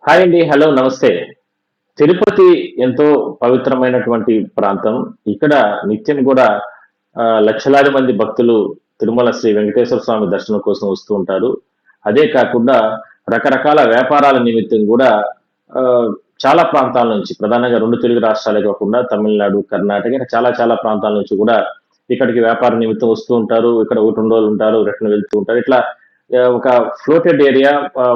Hi అండి. Hello. నమస్తే. తిరుపతి ఎంతో పవిత్రమైనటువంటి ప్రాంతం. ఇక్కడ నిత్యం గూడా లక్షలాది మంది భక్తులు తిరుమల శ్రీ వెంకటేశ్వర స్వామి దర్శనం కోసం వస్తూ ఉంటారు. అదే కాకుండా రకరకాల వ్యాపారాల నిమిత్తం గూడా ఆహ్, చాలా ప్రాంతాల నుంచి ప్రధానంగా 2 తెలుగు రాష్ట్రాలే కాకుండా తమిళనాడు, కర్ణాటక ఇలా చాలా చాలా ప్రాంతాల నుంచి గూడా ఇక్కడికి వ్యాపార నిమిత్తం వస్తూ ఉంటారు. ఇక్కడ 1, 2 రోజులు ఉంటారు. రిటర్న్ వెళ్తూ ఉంటారు. ఇట్లా ఒక ఫ్లోటెడ్ ఏరియా,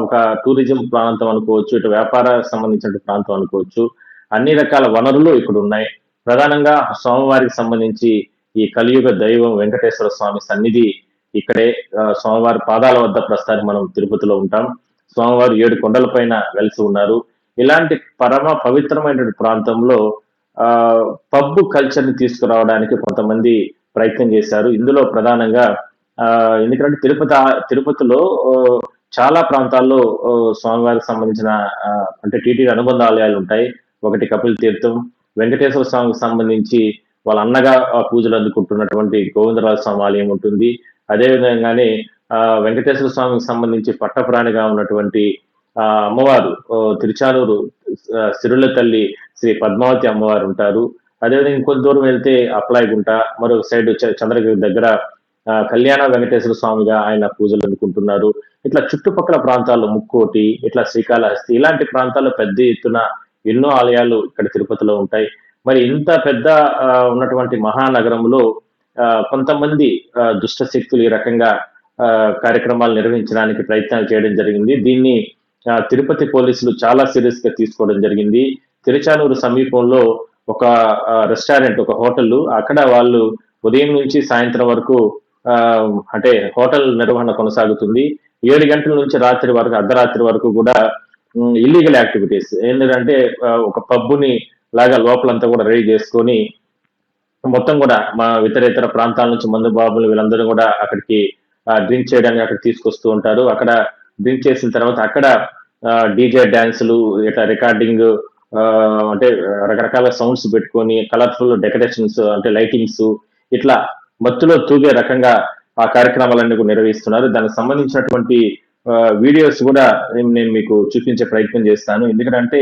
ఒక టూరిజం ప్రాంతం అనుకోవచ్చు. ఇటు వ్యాపార సంబంధించిన ప్రాంతం అనుకోవచ్చు. అన్ని రకాల వనరులు ఇక్కడున్నాయి. ప్రధానంగా స్వామివారికి సంబంధించి ఈ కలియుగ దైవం వెంకటేశ్వర స్వామి సన్నిధి ఇక్కడే. స్వామివారి పాదాల వద్ద ప్రస్తుతానికి మనం తిరుపతిలో ఉంటాం. స్వామివారు 7 కొండల పైన వెలిసి ఉన్నారు. ఇలాంటి పరమ పవిత్రమైనటువంటి ప్రాంతంలో పబ్ కల్చర్‌ని తీసుకురావడానికి కొంతమంది ప్రయత్నం చేశారు. ఇందులో ప్రధానంగా ఎందుకంటే తిరుపతిలో చాలా ప్రాంతాల్లో స్వామివారికి సంబంధించిన అంటే టీటీడీ అనుబంధ ఆలయాలుంటాయి. ఒకటి కపిల తీర్థం, వెంకటేశ్వర స్వామికి సంబంధించి వాళ్ళ అన్నగా పూజలు అందుకుంటున్నటువంటి గోవిందరాజ స్వామి ఆలయం ఉంటుంది. అదే విధంగానే వెంకటేశ్వర స్వామికి సంబంధించి పట్టపురాణిగా ఉన్నటువంటి అమ్మవారు తిరుచానూరు సిరుల తల్లి శ్రీ పద్మావతి అమ్మవారు ఉంటారు. అదేవిధంగా ఇంకొంత దూరం వెళ్తే అప్పలాయగుంట, మరొక సైడ్ చంద్రగిరి దగ్గర కళ్యాణ వెంకటేశ్వర స్వామిగా ఆయన పూజలు అందుకుంటున్నారు. ఇట్లా చుట్టుపక్కల ప్రాంతాల్లో ముక్కోటి, ఇట్లా శ్రీకాళహస్తి ఇలాంటి ప్రాంతాల్లో పెద్ద ఎత్తున ఎన్నో ఆలయాలు ఇక్కడ తిరుపతిలో ఉంటాయి. మరి ఇంత పెద్ద ఉన్నటువంటి మహానగరంలో కొంతమంది దుష్ట శక్తులు ఈ రకంగా కార్యక్రమాలు నిర్వహించడానికి ప్రయత్నాలు చేయడం జరిగింది. దీన్ని తిరుపతి పోలీసులు చాలా సీరియస్ గా తీసుకోవడం జరిగింది. తిరుచానూరు సమీపంలో ఒక రెస్టారెంట్, ఒక హోటల్, అక్కడ వాళ్ళు ఉదయం నుంచి సాయంత్రం వరకు అంటే హోటల్ నిర్వహణ కొనసాగుతుంది. 7 గంటల నుంచి రాత్రి వరకు, అర్ధరాత్రి వరకు కూడా ఇల్లీగల్ యాక్టివిటీస్ ఏంటంటే ఒక పబ్బుని లాగా లోపలంతా కూడా రెడీ చేసుకొని మొత్తం కూడా మా ఇతర ప్రాంతాల నుంచి మందు బాబులు వీళ్ళందరూ కూడా అక్కడికి డ్రింక్ చేయడానికి అక్కడ తీసుకొస్తూ ఉంటారు. అక్కడ డ్రింక్ చేసిన తర్వాత అక్కడ డీజే డాన్సులు, ఇట్లా రికార్డింగ్, అంటే రకరకాల సౌండ్స్ పెట్టుకొని కలర్ఫుల్ డెకరేషన్స్ అంటే లైటింగ్స్ ఇట్లా మత్తులో తూగే రకంగా ఆ కార్యక్రమాలన్నీ కూడా నిర్వహిస్తున్నారు. దానికి సంబంధించినటువంటి వీడియోస్ కూడా నేను మీకు చూపించే ప్రయత్నం చేస్తాను. ఎందుకంటే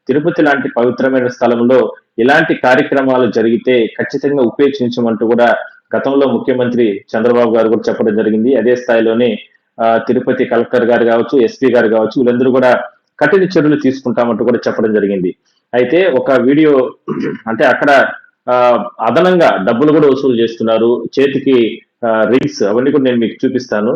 తిరుపతి లాంటి పవిత్రమైన స్థలంలో ఇలాంటి కార్యక్రమాలు జరిగితే ఖచ్చితంగా ఉపేక్షించమంటూ కూడా గతంలో ముఖ్యమంత్రి చంద్రబాబు గారు కూడా చెప్పడం జరిగింది. అదే స్థాయిలోనే తిరుపతి కలెక్టర్ గారు కావచ్చు, ఎస్పీ గారు కావచ్చు, వీళ్ళందరూ కూడా కఠిన చర్యలు తీసుకుంటామంటూ కూడా చెప్పడం జరిగింది. అయితే ఒక వీడియో అంటే అక్కడ ఆ, అదనంగా డబ్బులు కూడా వసూలు చేస్తున్నారు. చేతికి రింగ్స్ అవన్నీ కూడా నేను మీకు చూపిస్తాను.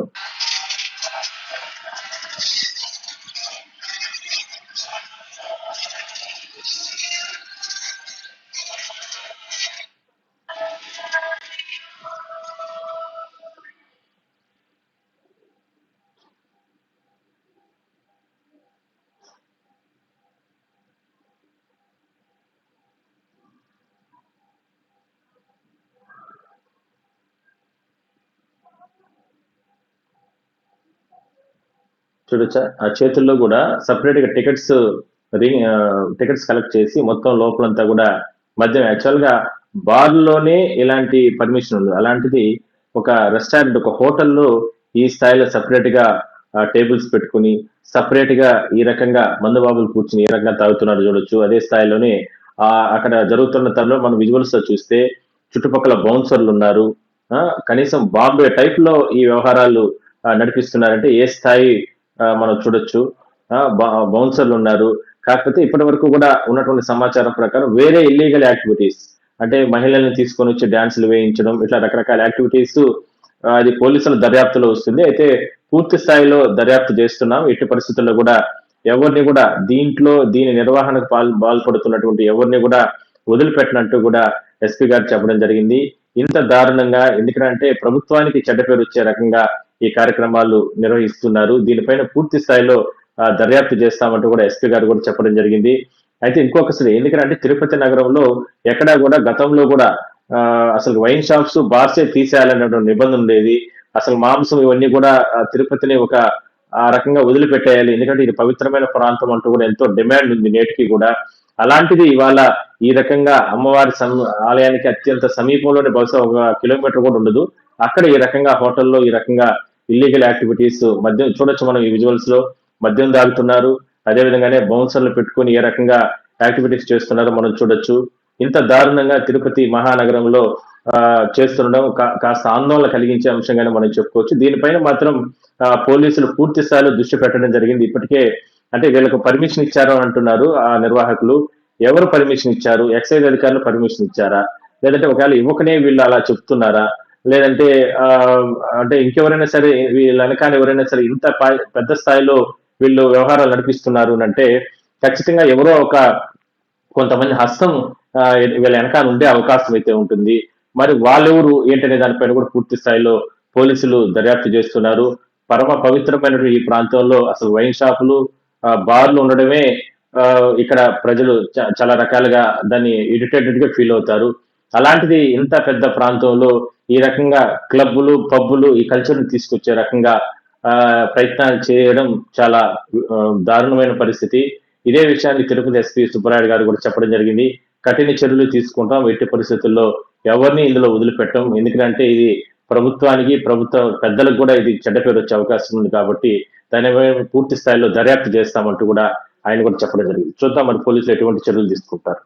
చూడొచ్చా ఆ చేతుల్లో కూడా సపరేట్ గా టికెట్స్, టికెట్స్ కలెక్ట్ చేసి మొత్తం లోపలంతా కూడా మద్యం యాక్చువల్ గా బార్ లోనే ఇలాంటి పర్మిషన్ ఉంది. అలాంటిది ఒక రెస్టారెంట్, ఒక హోటల్లో ఈ స్థాయిలో సపరేట్ గా టేబుల్స్ పెట్టుకుని సపరేట్ గా ఈ రకంగా మందు బాబులు కూర్చుని ఏ రకంగా తాగుతున్నారు చూడొచ్చు. అదే స్థాయిలోనే అక్కడ జరుగుతున్న తరుణంలో మనం విజువల్స్ లో చూస్తే చుట్టుపక్కల బౌన్సర్లు ఉన్నారు. ఆ, కనీసం బాంబే టైప్ లో ఈ వ్యవహారాలు నడిపిస్తున్నారంటే ఏ స్థాయి మనం చూడొచ్చు. బౌన్సర్లు ఉన్నారు. కాకపోతే ఇప్పటి వరకు కూడా ఉన్నటువంటి సమాచారం ప్రకారం వేరే ఇల్లీగల్ యాక్టివిటీస్ అంటే మహిళల్ని తీసుకొని వచ్చి డాన్సులు వేయించడం ఇట్లా రకరకాల యాక్టివిటీస్ అది పోలీసుల దర్యాప్తులో వస్తుంది. అయితే పూర్తి స్థాయిలో దర్యాప్తు చేస్తున్నాం. ఎట్టి పరిస్థితుల్లో కూడా ఎవరిని కూడా దీని నిర్వహణకు పాల్పడుతున్నటువంటి ఎవరిని కూడా వదిలిపెట్టినట్టు కూడా ఎస్పీ గారు చెప్పడం జరిగింది. ఇంత దారుణంగా ఎందుకంటే ప్రభుత్వానికి చెడ్డ పేరు వచ్చే రకంగా ఈ కార్యక్రమాలు నిర్వహిస్తున్నారు. దీనిపైన పూర్తి స్థాయిలో దర్యాప్తు చేస్తామంటూ కూడా ఎస్పీ గారు కూడా చెప్పడం జరిగింది. అయితే ఇంకొకసారి ఎందుకంటే తిరుపతి నగరంలో ఎక్కడా కూడా గతంలో కూడా అసలు వైన్ షాప్స్, బార్సే తీసేయాలనేటువంటి నిబంధన ఉండేది. అసలు మాంసం ఇవన్నీ కూడా తిరుపతిని ఒక ఆ రకంగా వదిలిపెట్టేయాలి. ఎందుకంటే ఇది పవిత్రమైన ప్రాంతం అంటూ కూడా ఎంతో డిమాండ్ ఉంది నేటికి కూడా. అలాంటిది ఇవాళ ఈ రకంగా అమ్మవారి ఆలయానికి అత్యంత సమీపంలోనే బహుశా 1 కిలోమీటర్ కూడా ఉండదు. అక్కడ ఈ రకంగా హోటల్లో ఈ రకంగా ఇల్లీగల్ యాక్టివిటీస్ మద్యం చూడొచ్చు మనం ఈ విజువల్స్ లో. మద్యం తాగుతున్నారు. అదేవిధంగానే బౌన్సర్లు పెట్టుకొని ఏ రకంగా యాక్టివిటీస్ చేస్తున్నారో మనం చూడొచ్చు. ఇంత దారుణంగా తిరుపతి మహానగరంలో చేస్తుండడం కాస్త ఆందోళన కలిగించే అంశంగానే మనం చెప్పుకోవచ్చు. దీనిపైన మాత్రం పోలీసులు పూర్తి స్థాయిలో దృష్టి పెట్టడం జరిగింది. ఇప్పటికే అంటే వీళ్ళకు పర్మిషన్ ఇచ్చారు అని అంటున్నారు ఆ నిర్వాహకులు. ఎవరు పర్మిషన్ ఇచ్చారు? ఎక్సైజ్ అధికారులు పర్మిషన్ ఇచ్చారా? లేదంటే ఒకవేళ ఇవ్వకనే వీళ్ళు అలా చెప్తున్నారా? లేదంటే అంటే ఇంకెవరైనా సరే వీళ్ళ వెనకాల ఎవరైనా సరే ఇంత పెద్ద స్థాయిలో వీళ్ళు వ్యవహారాలు నడిపిస్తున్నారు అంటే ఖచ్చితంగా ఎవరో ఒక కొంతమంది హస్తం వీళ్ళ వెనకాల ఉండే అవకాశం అయితే ఉంటుంది. మరి వాళ్ళెవరు ఏంటనే దానిపైన కూడా పూర్తి స్థాయిలో పోలీసులు దర్యాప్తు చేస్తున్నారు. పరమ పవిత్రమైనటువంటి ఈ ప్రాంతంలో అసలు వైన్ షాపులు, బార్లు ఉండడమే ఇక్కడ ప్రజలు చాలా రకాలుగా దాన్ని ఇరిటేటెడ్ గా ఫీల్ అవుతారు. అలాంటిది ఇంత పెద్ద ప్రాంతంలో ఈ రకంగా క్లబ్బులు, పబ్బులు ఈ కల్చర్ ని తీసుకొచ్చే రకంగా ప్రయత్నాలు చేయడం చాలా దారుణమైన పరిస్థితి. ఇదే విషయాన్ని తిరుపతి ఎస్పీ సుబ్బరాయుడు గారు కూడా చెప్పడం జరిగింది. కఠిన చర్యలు తీసుకుంటాం. ఎట్టి పరిస్థితుల్లో ఎవరిని ఇందులో వదిలిపెట్టం. ఎందుకంటే ఇది ప్రభుత్వానికి, ప్రభుత్వ పెద్దలకు కూడా ఇది చెడ్డ పేరు వచ్చే అవకాశం ఉంది కాబట్టి దాని పూర్తి స్థాయిలో దర్యాప్తు చేస్తామంటూ కూడా ఆయన కూడా చెప్పడం జరిగింది. చూద్దాం మరి పోలీసులు ఎటువంటి చర్యలు తీసుకుంటారు.